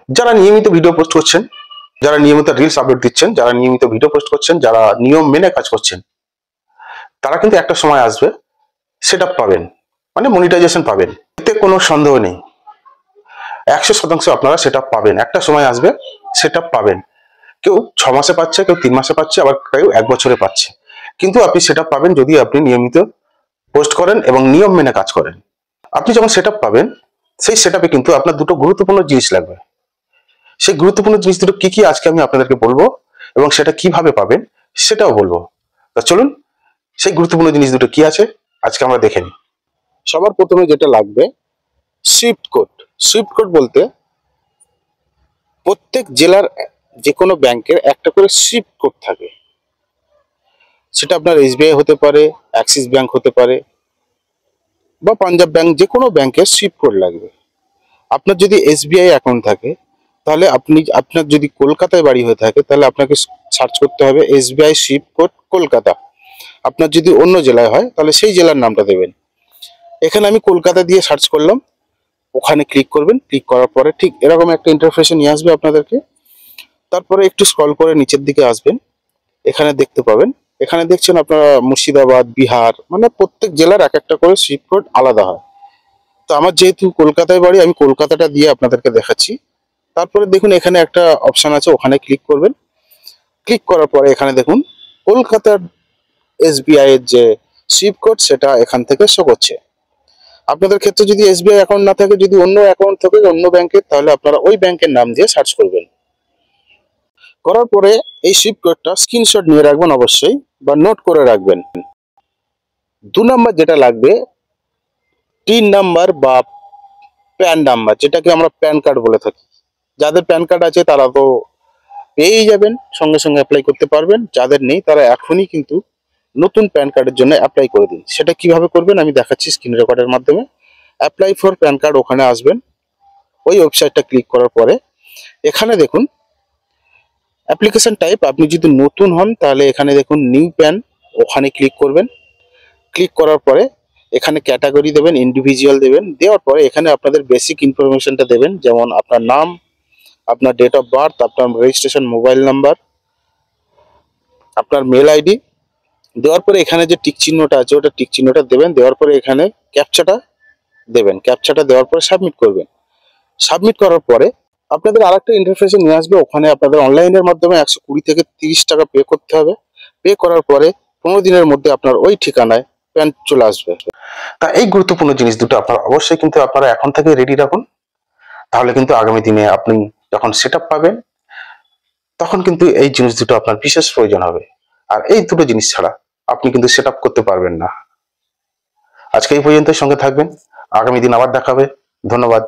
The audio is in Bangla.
যারা নিয়মিত ভিডিও পোস্ট করছেন, যারা নিয়মিত রিলস আপলোড দিচ্ছেন, যারা নিয়মিত ভিডিও পোস্ট করছেন, যারা নিয়ম মেনে কাজ করছেন, তারা কিন্তু একটা সময় আসবে সেটআপ পাবেন, মানে মনিটাইজেশন পাবেন। এতে কোনো সন্দেহ নেই। 100% আপনারা সেটআপ পাবেন, একটা সময় আসবে সেটআপ পাবেন। কেউ 6 মাসে পাচ্ছে, কেউ 3 মাসে পাচ্ছে, আবার কেউ 1 বছরে পাচ্ছে। কিন্তু আপনি সেটআপ পাবেন যদি আপনি নিয়মিত পোস্ট করেন এবং নিয়ম মেনে কাজ করেন। আপনি যখন সেটআপ পাবেন, সেই সেটআপে কিন্তু আপনার দুটো গুরুত্বপূর্ণ জিনিস লাগবে। সেই গুরুত্বপূর্ণ জিনিস দুটো কি কি আজকে আমি আপনাদেরকে বলবো, এবং সেটা কিভাবে পাবেন সেটাও বলবো। তা চলুন সেই গুরুত্বপূর্ণ জিনিস দুটো কি আছে আজকে আমরা দেখে নিই। সবার প্রথমে যেটা লাগবে সুইফট কোড। সুইফট কোড বলতে প্রত্যেক জেলার যে কোনো ব্যাংকের একটা করে সুইফট কোড থাকে। সেটা আপনার এসবিআই হতে পারে, অ্যাক্সিস ব্যাংক হতে পারে, বা পাঞ্জাব ব্যাংক, যে কোনো ব্যাংকের সুইফট কোড লাগবে। আপনার যদি এসবিআই অ্যাকাউন্ট থাকে, তাহলে আপনার যদি কলকাতায় বাড়ি হয়ে থাকে, তাহলে আপনাকে সার্চ করতে হবে এসবিআই সুইফট কোড কলকাতা। আপনার যদি অন্য জেলায় হয়, তাহলে সেই জেলার নামটা দেবেন। এখানে আমি কলকাতা দিয়ে সার্চ করলাম, ওখানে ক্লিক করবেন। ক্লিক করার পরে ঠিক এরকম একটা ইন্টারফেসে নিয়ে আসবে আপনাদেরকে। তারপরে একটু স্ক্রল করে নিচের দিকে আসবেন, এখানে দেখতে পাবেন, এখানে দেখছেন আপনারা মুর্শিদাবাদ, বিহার, মানে প্রত্যেক জেলার এক একটা করে সুইফট কোড আলাদা হয়। তো আমার যেহেতু কলকাতায় বাড়ি, আমি কলকাতাটা দিয়ে আপনাদেরকে দেখাচ্ছি। তারপরে দেখুন এখানে একটা অপশন আছে, ওখানে ক্লিক করবেন। ক্লিক করার পরে এখানে দেখুন কলকাতার এসবিআই এর যে সুইফট কোড সেটা এখান থেকে শো করছে। আপনাদের ক্ষেত্রে যদি এসবিআই অ্যাকাউন্ট না থাকে, যদি অন্য অ্যাকাউন্ট থাকে অন্য ব্যাংকের, তাহলে আপনারা ওই ব্যাংকের নাম দিয়ে সার্চ করবেন। করার পরে এই সুইফট কোডটা স্ক্রিনশট নিয়ে রাখবেন অবশ্যই, বা নোট করে রাখবেন। 2 নাম্বার যেটা লাগবে, টিন নাম্বার বা প্যান নাম্বার, যেটাকে আমরা প্যান কার্ড বলে থাকি। যাদের প্যান কার্ড আছে তারা তো পেয়েই যাবেন, সঙ্গে সঙ্গে অ্যাপ্লাই করতে পারবেন। যাদের নেই তারা এখনই কিন্তু নতুন প্যান কার্ডের জন্য অ্যাপ্লাই করে দিন। সেটা কিভাবে করবেন আমি দেখাচ্ছি স্ক্রিন রেকর্ডের মাধ্যমে। অ্যাপ্লাই ফর প্যান কার্ড, ওখানে আসবেন। ওই ওয়েবসাইটটা ক্লিক করার পরে এখানে দেখুন অ্যাপ্লিকেশন টাইপ, আপনি যদি নতুন হন তাহলে এখানে দেখুন নিউ প্যান, ওখানে ক্লিক করবেন। ক্লিক করার পরে এখানে ক্যাটাগরি দেবেন, ইন্ডিভিজুয়াল দেবেন। দেওয়ার পরে এখানে আপনাদের বেসিক ইনফরমেশনটা দেবেন, যেমন আপনার নাম, আপনার ডেট অফ বার্থ, আপনার রেজিস্ট্রেশন মোবাইল নাম্বার, আপনার মেল আইডি। দেওয়ার পরে এখানে যে টিক চিহ্নটা আছে ওটা টিক চিহ্নটা দেবেন। দেওয়ার পরে এখানে ক্যাপচাটা দেবেন। ক্যাপচাটা দেওয়ার পরে সাবমিট করবেন। সাবমিট করার পরে আপনাদের আরেকটা ইন্টারফেসে নিয়ে আসবে। ওখানে আপনাদের অনলাইনের মাধ্যমে 120 থেকে 30 টাকা পে করতে হবে। পে করার পরে 15 দিনের মধ্যে আপনার ওই ঠিকানায় প্যান চলে আসবে। তা এই গুরুত্বপূর্ণ জিনিস দুটো আপনারা অবশ্যই কিন্তু আপনারা এখন থেকে রেডি রাখুন। তাহলে কিন্তু আগামী দিনে আপনি যখন সেটআপ পাবেন, তখন কিন্তু এই জিনিস দুটো আপনার বিশেষ প্রয়োজন হবে। আর এই দুটো জিনিস ছাড়া আপনি কিন্তু সেটআপ করতে পারবেন না। আজকে এই পর্যন্ত সঙ্গে থাকবেন, আগামী দিন আবার দেখা হবে। ধন্যবাদ।